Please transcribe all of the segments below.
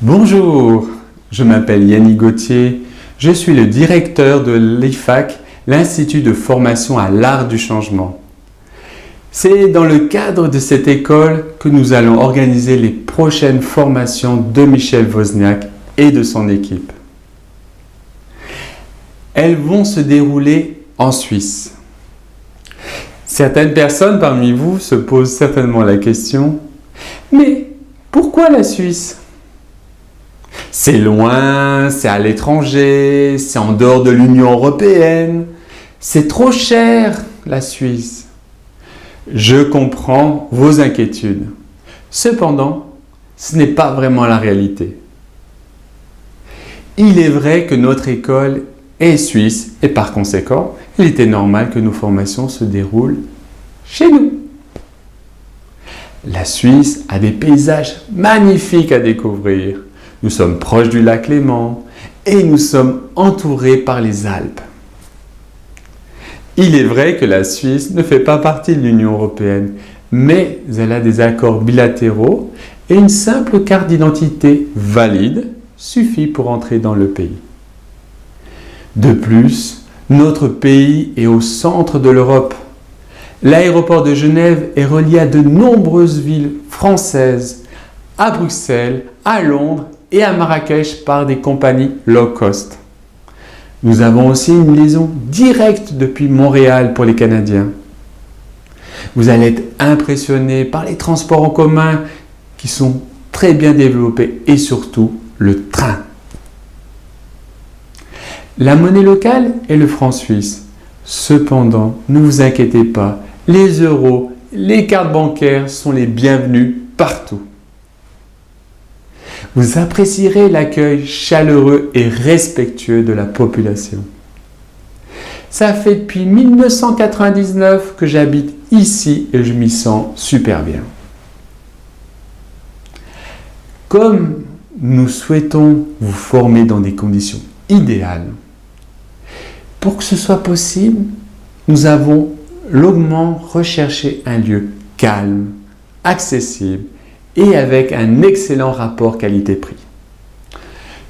Bonjour, je m'appelle Yannick Gauthier, je suis le directeur de l'IFAC, l'Institut de formation à l'art du changement. C'est dans le cadre de cette école que nous allons organiser les prochaines formations de Michel Wozniak et de son équipe. Elles vont se dérouler en Suisse. Certaines personnes parmi vous se posent certainement la question, mais pourquoi la Suisse ? C'est loin, c'est à l'étranger, c'est en dehors de l'Union européenne, c'est trop cher la Suisse. Je comprends vos inquiétudes. Cependant, ce n'est pas vraiment la réalité. Il est vrai que notre école est suisse et par conséquent, il était normal que nos formations se déroulent chez nous. La Suisse a des paysages magnifiques à découvrir. Nous sommes proches du lac Léman et nous sommes entourés par les Alpes. Il est vrai que la Suisse ne fait pas partie de l'Union européenne, mais elle a des accords bilatéraux et une simple carte d'identité valide suffit pour entrer dans le pays. De plus, notre pays est au centre de l'Europe. L'aéroport de Genève est relié à de nombreuses villes françaises, à Bruxelles, à Londres et à Marrakech par des compagnies low cost. Nous avons aussi une liaison directe depuis Montréal pour les Canadiens. Vous allez être impressionnés par les transports en commun qui sont très bien développés et surtout le train. La monnaie locale est le franc suisse. Cependant, ne vous inquiétez pas, les euros, les cartes bancaires sont les bienvenus partout. Vous apprécierez l'accueil chaleureux et respectueux de la population. Ça fait depuis 1999 que j'habite ici et je m'y sens super bien. Comme nous souhaitons vous former dans des conditions idéales, pour que ce soit possible, nous avons longuement recherché un lieu calme, accessible et avec un excellent rapport qualité-prix.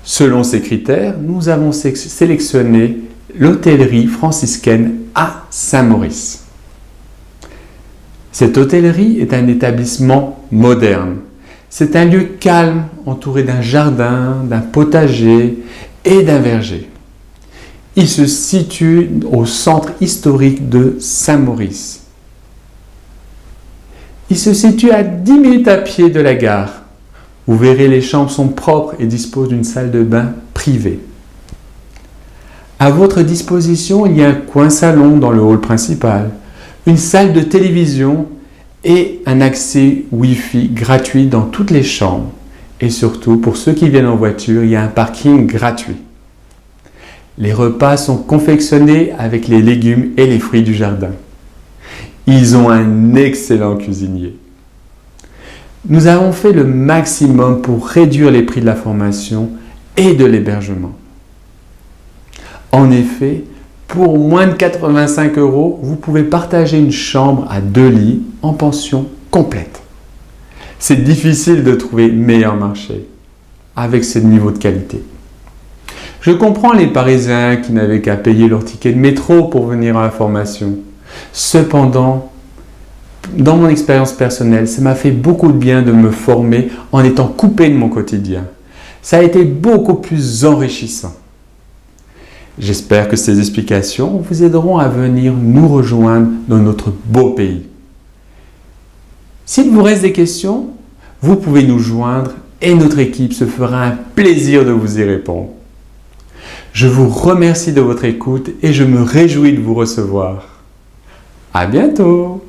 Selon ces critères, nous avons sélectionné l'hôtellerie franciscaine à Saint-Maurice. Cette hôtellerie est un établissement moderne. C'est un lieu calme, entouré d'un jardin, d'un potager et d'un verger. Il se situe au centre historique de Saint-Maurice. Il se situe à 10 minutes à pied de la gare. Vous verrez, les chambres sont propres et disposent d'une salle de bain privée. À votre disposition, il y a un coin salon dans le hall principal, une salle de télévision et un accès Wi-Fi gratuit dans toutes les chambres. Et surtout, pour ceux qui viennent en voiture, il y a un parking gratuit. Les repas sont confectionnés avec les légumes et les fruits du jardin. Ils ont un excellent cuisinier. Nous avons fait le maximum pour réduire les prix de la formation et de l'hébergement. En effet, pour moins de 85 €, vous pouvez partager une chambre à 2 lits en pension complète. C'est difficile de trouver meilleur marché avec ce niveau de qualité. Je comprends les Parisiens qui n'avaient qu'à payer leur ticket de métro pour venir à la formation. Cependant, dans mon expérience personnelle, ça m'a fait beaucoup de bien de me former en étant coupé de mon quotidien. Ça a été beaucoup plus enrichissant. J'espère que ces explications vous aideront à venir nous rejoindre dans notre beau pays. S'il vous reste des questions, vous pouvez nous joindre et notre équipe se fera un plaisir de vous y répondre. Je vous remercie de votre écoute et je me réjouis de vous recevoir. À bientôt!